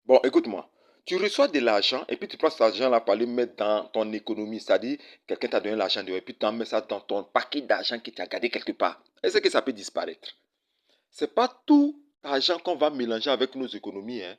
Bon, écoute-moi. Tu reçois de l'argent et puis tu prends cet argent-là pour aller mettre dans ton économie. C'est-à-dire, quelqu'un t'a donné l'argent et puis tu en mets ça dans ton paquet d'argent que tu as gardé quelque part. Est-ce que ça peut disparaître? C'est pas tout l'argent qu'on va mélanger avec nos économies, hein.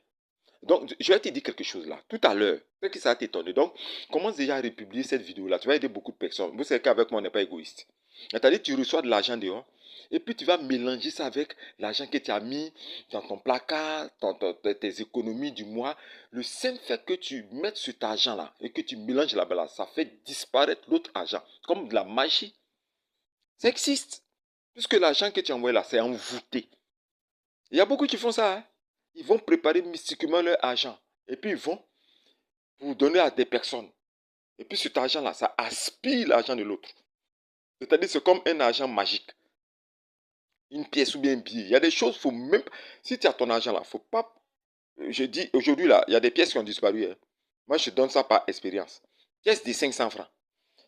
Donc, je vais te dire quelque chose là, tout à l'heure. Peut-être que ça va t'étonner. Donc, commence déjà à republier cette vidéo-là. Tu vas aider beaucoup de personnes. Vous savez qu'avec moi, on n'est pas égoïste. C'est-à-dire, tu reçois de l'argent dehors, et puis tu vas mélanger ça avec l'argent que tu as mis dans ton placard, dans tes économies du mois. Le simple fait que tu mettes cet argent-là et que tu mélanges là-bas, ça fait disparaître l'autre argent. Comme de la magie. Ça existe. Puisque l'argent que tu envoies là, c'est envoûté. Il y a beaucoup qui font ça, hein. Ils vont préparer mystiquement leur argent. Et puis ils vont vous donner à des personnes. Et puis cet argent-là, ça aspire l'argent de l'autre. C'est-à-dire c'est comme un argent magique. Une pièce ou bien un billet. Il y a des choses, faut même... Si tu as ton argent là, faut pas... Je dis, aujourd'hui là, il y a des pièces qui ont disparu, hein. Moi, je donne ça par expérience. Pièce de 500 francs.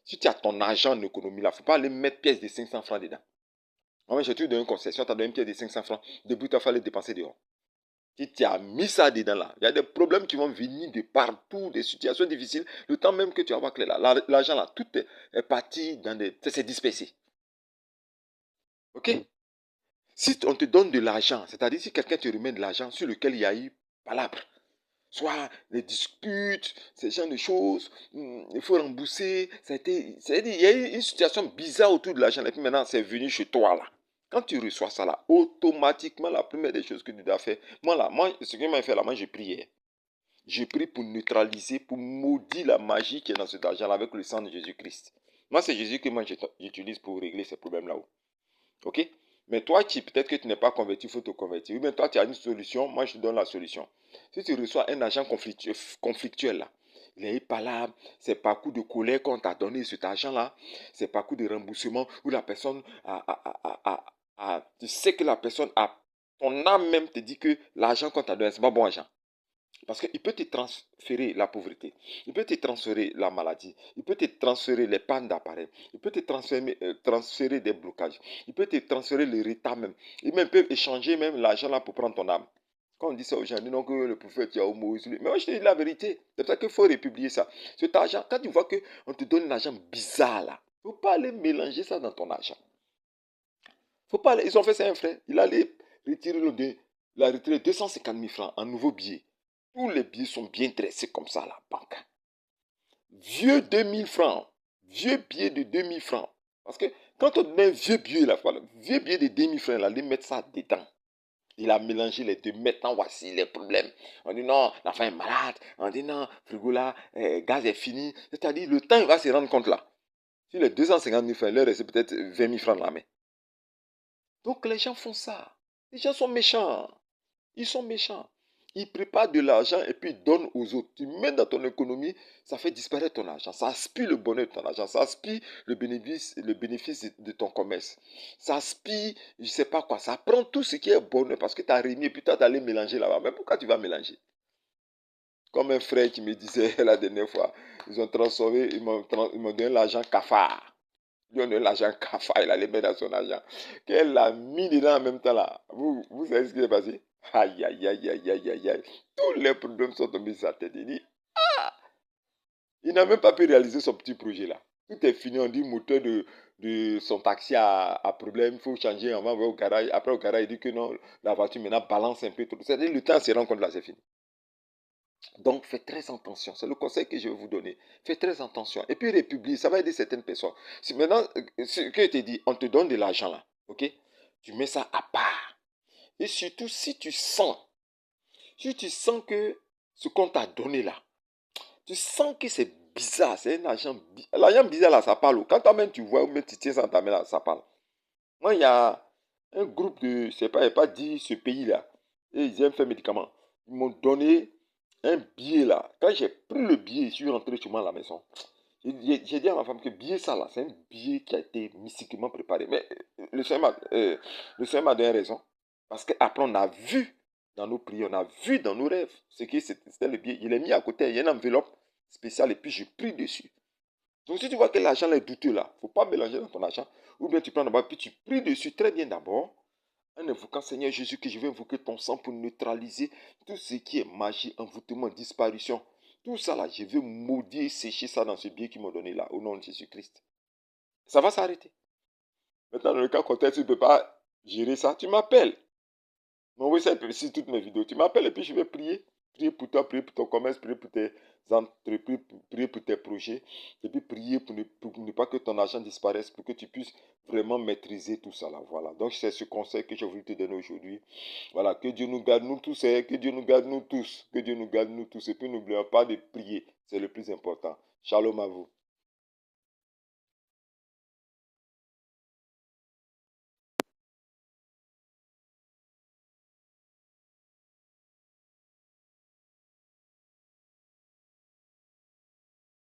Si tu as ton argent en économie là, faut pas aller mettre pièce de 500 francs dedans. Moi, j'ai toujours donné une concession, tu as donné une pièce de 500 francs. Début, tu as fallu dépenser dehors. Si tu as mis ça dedans là, il y a des problèmes qui vont venir de partout, des situations difficiles. Le temps même que tu vas voir que l'argent là, tout est parti dans des... C'est dispersé. Ok? Si on te donne de l'argent, c'est-à-dire si quelqu'un te remet de l'argent sur lequel il y a eu palabre, soit les disputes, ce genre de choses, il faut rembourser, c'est-à-dire il y a eu une situation bizarre autour de l'argent, et puis maintenant c'est venu chez toi là. Quand tu reçois ça là, automatiquement la première des choses que tu dois faire, moi ce que m'a fait là, moi j'ai prié. J'ai pris pour neutraliser, pour maudire la magie qui est dans cet argent là avec le sang de Jésus-Christ. Moi c'est Jésus que moi j'utilise pour régler ces problèmes là-haut. Ok? Mais toi, peut-être que tu n'es pas converti, il faut te convertir. Oui, mais toi, tu as une solution, moi, je te donne la solution. Si tu reçois un agent conflictuel, là, il est pas là, c'est pas coup de colère qu'on t'a donné cet argent-là, c'est pas coup de remboursement où la personne tu sais que la personne a, ton âme même te dit que l'argent qu'on t'a donné, c'est pas bon argent. Parce qu'il peut te transférer la pauvreté, il peut te transférer la maladie, il peut te transférer les pannes d'appareil, il peut te transférer des blocages, il peut te transférer le retard même. Il même peut échanger même l'argent là pour prendre ton âme. Quand on dit ça aux gens, donc le prophète Yahomo, mais moi je te dis la vérité. C'est pour ça qu'il faut republier ça. Cet argent, quand tu vois qu'on te donne un argent bizarre là, il ne faut pas aller mélanger ça dans ton argent. Faut pas aller, ils ont fait ça un frère. Il allait retirer il a retiré 250 000 francs en nouveau billet. Tous les billets sont bien dressés comme ça à la banque. Vieux 2000 francs. Vieux billet de 2000 francs. Parce que quand on met un vieux billet, là, voilà, vieux billet de 2000 francs, là, il met ça dedans. Il a mélangé les deux. Maintenant, voici les problèmes. On dit non, l'enfant est malade. On dit non, frigo là, gaz est fini. C'est-à-dire, le temps, il va se rendre compte là. Si les 250 000 francs, il leur reste peut-être 20 000 francs dans la main. Donc, les gens font ça. Les gens sont méchants. Ils sont méchants. Ils préparent de l'argent et puis ils donnent aux autres. Tu mets dans ton économie, ça fait disparaître ton argent. Ça aspire le bonheur de ton argent. Ça aspire le bénéfice de ton commerce. Ça aspire, je ne sais pas quoi. Ça prend tout ce qui est bonheur parce que tu as remis et puis tu as allé mélanger là-bas. Mais pourquoi tu vas mélanger? Comme un frère qui me disait la dernière fois, ils ont transformé, ils m'ont donné l'argent cafard. Ils ont donné l'argent cafard, il allait mettre dans son argent. Qu'elle l'a mis dedans en même temps là. Vous savez ce qui est passé? Aïe, aïe, aïe, aïe, aïe, aïe, aïe. Tous les problèmes sont tombés sur sa tête. Il dit, il n'a même pas pu réaliser son petit projet là. Tout est fini, on dit moteur de son taxi a problème, il faut changer, on va au garage. Après au garage, il dit que non, la voiture maintenant balance un peu trop. C'est-à-dire le temps se rend compte là, c'est fini. Donc, faites très attention. C'est le conseil que je vais vous donner. Faites très attention. Et puis, republier, ça va aider certaines personnes. Si maintenant, ce que je t'ai dit, on te donne de l'argent là, ok? Tu mets ça à part. Et surtout, si tu sens que ce qu'on t'a donné là, tu sens que c'est bizarre, c'est un argent bizarre. L'argent bizarre là, ça parle. Quand toi-même tu vois ou même tu tiens ça dans ta main là, ça parle. Moi, il y a un groupe de, je ne sais pas, il n'y a pas dit ce pays là, et ils aiment faire médicaments. Ils m'ont donné un billet là. Quand j'ai pris le billet, je suis rentré chez moi à la maison. J'ai dit à ma femme que billet ça là, c'est un billet qui a été mystiquement préparé. Mais le Seigneur m'a donné raison. Parce qu'après, on a vu dans nos prières, on a vu dans nos rêves ce que c'était le billet. Il est mis à côté, il y a une enveloppe spéciale et puis je prie dessus. Donc si tu vois que l'argent est douteux là, il ne faut pas mélanger dans ton argent. Ou bien tu prends d'abord, puis tu pries dessus très bien d'abord. En invoquant Seigneur Jésus, que je vais invoquer ton sang pour neutraliser tout ce qui est magie, envoûtement, disparition. Tout ça là, je vais maudire et sécher ça dans ce bien qu'ils m'ont donné là, au nom de Jésus-Christ. Ça va s'arrêter. Maintenant, dans le cas contraire, tu ne peux pas gérer ça, tu m'appelles. M'envoie ça ici toutes mes vidéos. Tu m'appelles et puis je vais prier. Prier pour toi, prier pour ton commerce, prier pour tes entreprises, prier pour tes projets. Et puis prier pour ne pas que ton argent disparaisse, pour que tu puisses vraiment maîtriser tout ça là. Voilà. Donc c'est ce conseil que j'ai voulu te donner aujourd'hui. Voilà. Que Dieu nous garde nous tous. Que Dieu nous garde nous tous. Que Dieu nous garde nous tous. Et puis n'oublions pas de prier. C'est le plus important. Shalom à vous.